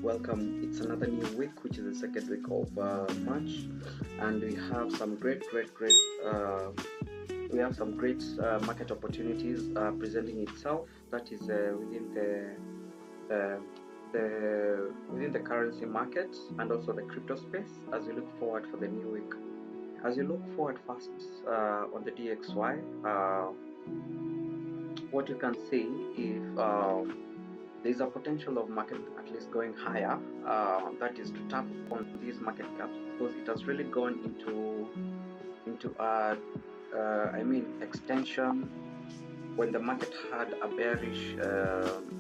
welcome. It's another new week, which is the second week of March, and we have some great market opportunities presenting itself. That is uh, within the currency market and also the crypto space. As you look forward for the new week, as you look forward first on the DXY, what you can see if there's a potential of market at least going higher, that is to tap on these market caps, because it has really gone into extension when the market had a bearish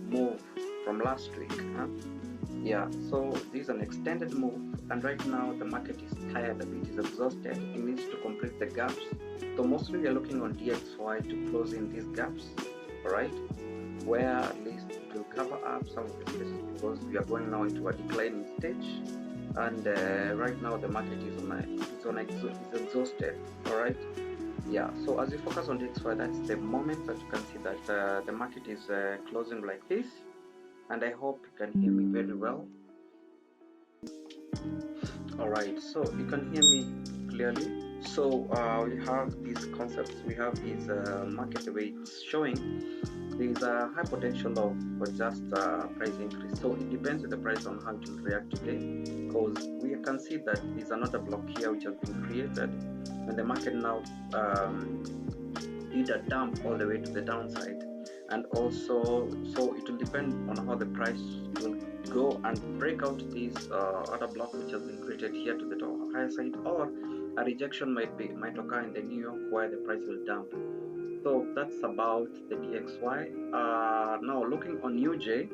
move from last week. Yeah, so this is an extended move, and right now the market is tired a bit, is exhausted. It needs to complete the gaps. So mostly we are looking on DXY to close in these gaps, all right, where at least it will cover up some of the spaces, because we are going now into a declining stage, and right now the market is exhausted, all right. Yeah, so as you focus on DXY, that's the moment that you can see that the market is closing like this, and I hope you can hear me very well. All right, so you can hear me clearly. So we have these concepts, we have this market, the way it's showing. There is a high potential of just price increase. So it depends with the price on how it will react today, because we can see that there's another block here which has been created, and the market now did a dump all the way to the downside, and also so it will depend on how the price will go and break out this other block which has been created here to the higher side, or a rejection might occur in the New York where the price will dump. So that's about the DXY. Now looking on UJ,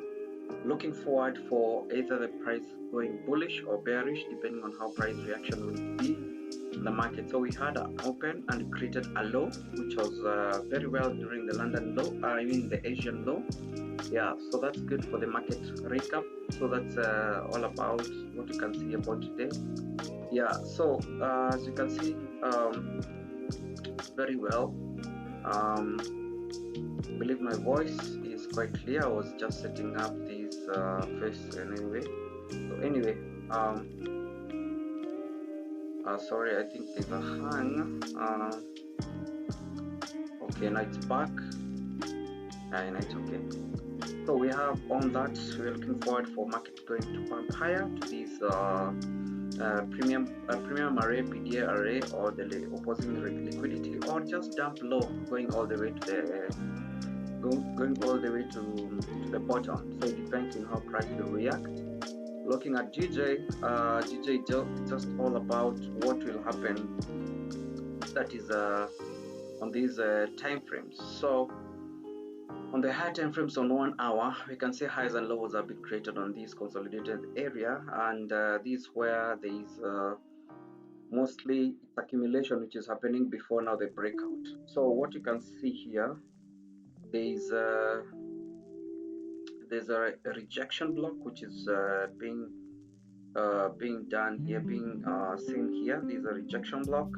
looking forward for either the price going bullish or bearish, depending on how price reaction will be in the market. So we had an open and created a low, which was very well during the London low, the Asian low. Yeah, so that's good for the market recap. So that's all about what you can see about today. Yeah, so as you can see, very well. I believe my voice is quite clear. I was just setting up this face anyway. So anyway, sorry, I think there's a hang. Okay, now it's back, and it's okay. So we have on that, we're looking forward for market going to pump higher to this premium array, PDA array, or the opposing liquidity, or just dump low, going all the way to the bottom. So it depends on how price will react. Looking at GJ, GJ just all about what will happen. That is on these time frames. So on the high time frames on 1 hour, we can see highs and lows have been created on this consolidated area, and this where there is mostly accumulation which is happening before now the breakout. So what you can see here, there's a rejection block which is being done here, being seen here. There's a rejection block,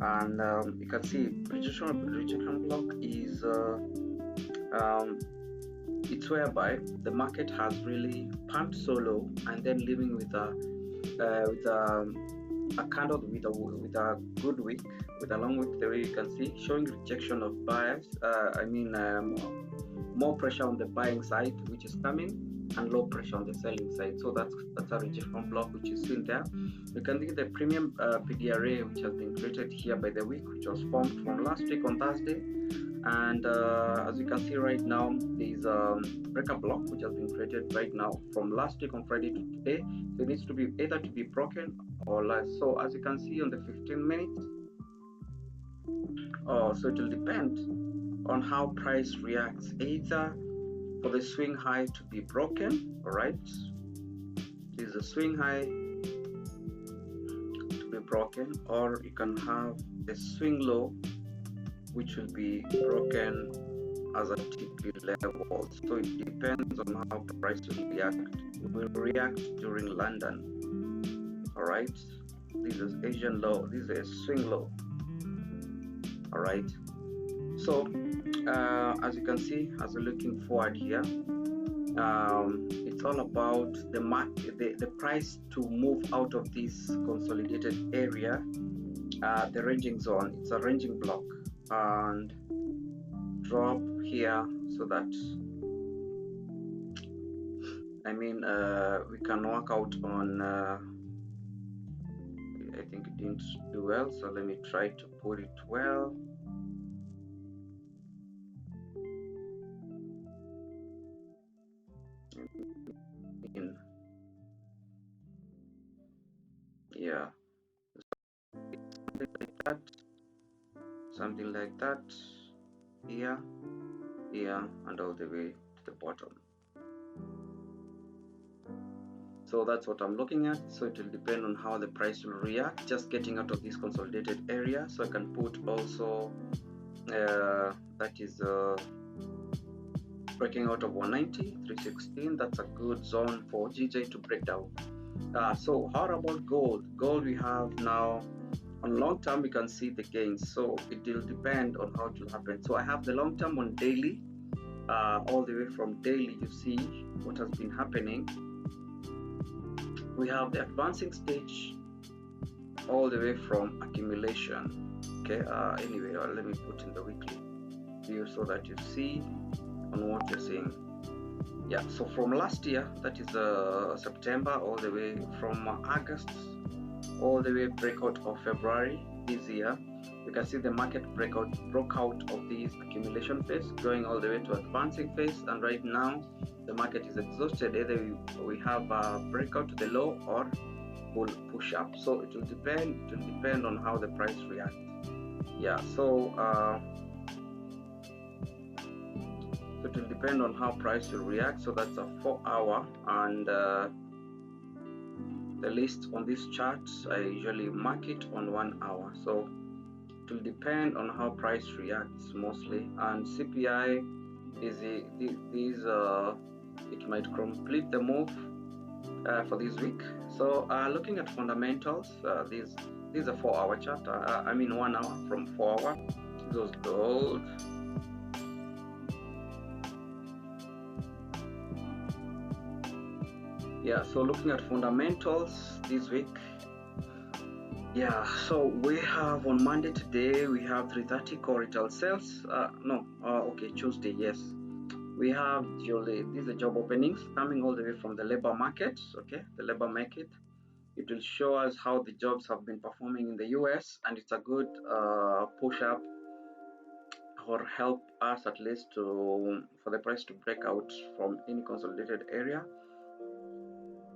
and you can see rejection block is it's whereby the market has really pumped so low, and then leaving with a candle with a good wick, with a long wick, the way you can see, showing rejection of buyers. More pressure on the buying side, which is coming, and low pressure on the selling side. So that's a rejection block which is seen there. You can see the premium PD array which has been created here by the week, which was formed from last week on Thursday. And as you can see right now, there is a breaker block which has been created right now from last week on Friday to today. So it needs to be either to be broken or less. So as you can see on the 15 minutes, so it will depend on how price reacts, either for the swing high to be broken, all right, this is a swing high to be broken, or you can have the swing low which will be broken as a TP level. So it depends on how price will react during London. All right, this is Asian low, this is a swing low. All right, so as you can see, as we're looking forward here, It's all about the price to move out of this consolidated area, the ranging zone. It's a ranging block, and drop here so that we can work out on. I think it didn't do well, so let me try to put it well. Yeah, something like that, here, and all the way to the bottom. So that's what I'm looking at. So it will depend on how the price will react, just getting out of this consolidated area. So I can put also that is breaking out of 190, 316. That's a good zone for GJ to break down. So how about gold? Gold we have now on long term, we can see the gains. So it will depend on how it will happen. So I have the long term on daily, all the way from daily. You see what has been happening. We have the advancing stage all the way from accumulation. Okay. Anyway, let me put in the weekly view so that you see on what you're seeing. Yeah, so from last year, that is September, all the way from August, all the way breakout of February this year, you can see the market broke out of this accumulation phase, going all the way to advancing phase, and right now the market is exhausted. Either we have a breakout to the low or push up. So it will depend on how the price reacts. Yeah, so it will depend on how price will react. So that's a 4-hour, and the list on this chart I usually mark it on 1 hour. So it will depend on how price reacts mostly. And CPI is it might complete the move for this week. So looking at fundamentals, this is a 4-hour chart. 1 hour from 4 hour. Those gold. Yeah, so looking at fundamentals this week. Yeah, so we have on Monday today, we have 330 core retail sales. Tuesday, yes. We have these are job openings coming all the way from the labor market. Okay, the labor market. It will show us how the jobs have been performing in the US, and it's a good push up or help us at least for the price to break out from any consolidated area,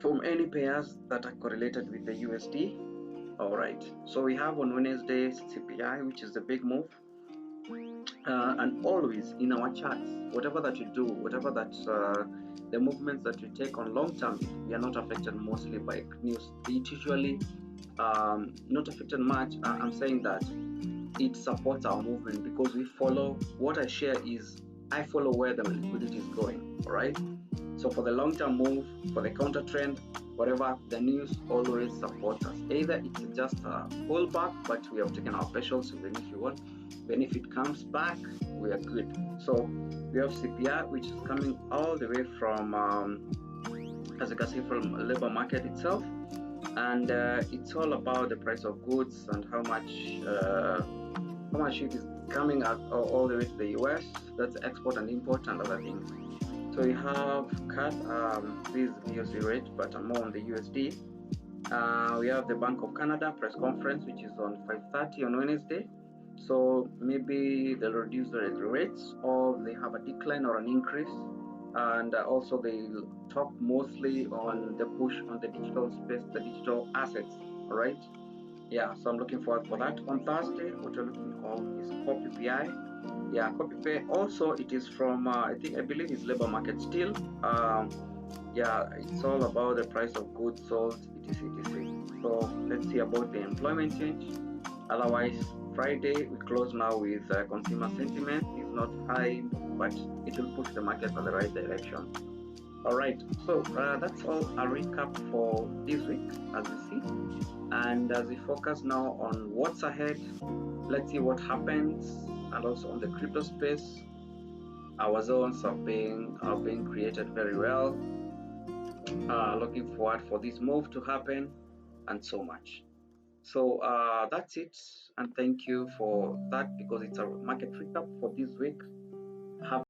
from any pairs that are correlated with the USD. All right, so we have on Wednesday CPI, which is the big move, and always in our charts, whatever that you do, whatever that the movements that you take on long term, we are not affected mostly by news. It usually not affected much. I'm saying that it supports our movement because we follow. What I share is I follow where the liquidity is going. All right. So for the long-term move, for the counter trend, whatever, the news always supports us. Either it's just a pullback, but we have taken our specials, even if you want. Then if it comes back, we are good. So we have CPI, which is coming all the way from, as you can see, from labor market itself, and it's all about the price of goods and how much it is coming out all the way to the US. That's export and import and other things. So we have this BOC rate, but I'm more on the USD. We have the Bank of Canada press conference, which is on 5:30 on Wednesday. So maybe they'll reduce the rates, or they have a decline or an increase. And also they'll talk mostly on the push on the digital space, the digital assets. All right. Yeah. So I'm looking forward for that. On Thursday, what we're looking for is core PPI. Yeah, copy pay. Also, it is from I believe it's labor market still. Yeah, it's all about the price of goods sold, etc. So let's see about the employment change. Otherwise, Friday we close now with consumer sentiment. It's not high, but it will push the market in the right direction. All right, so that's all a recap for this week, as we see. And as we focus now on what's ahead, let's see what happens, and also on the crypto space. Our zones are being created very well. Looking forward for this move to happen, and so much. So that's it, and thank you for that because it's a market recap for this week. Have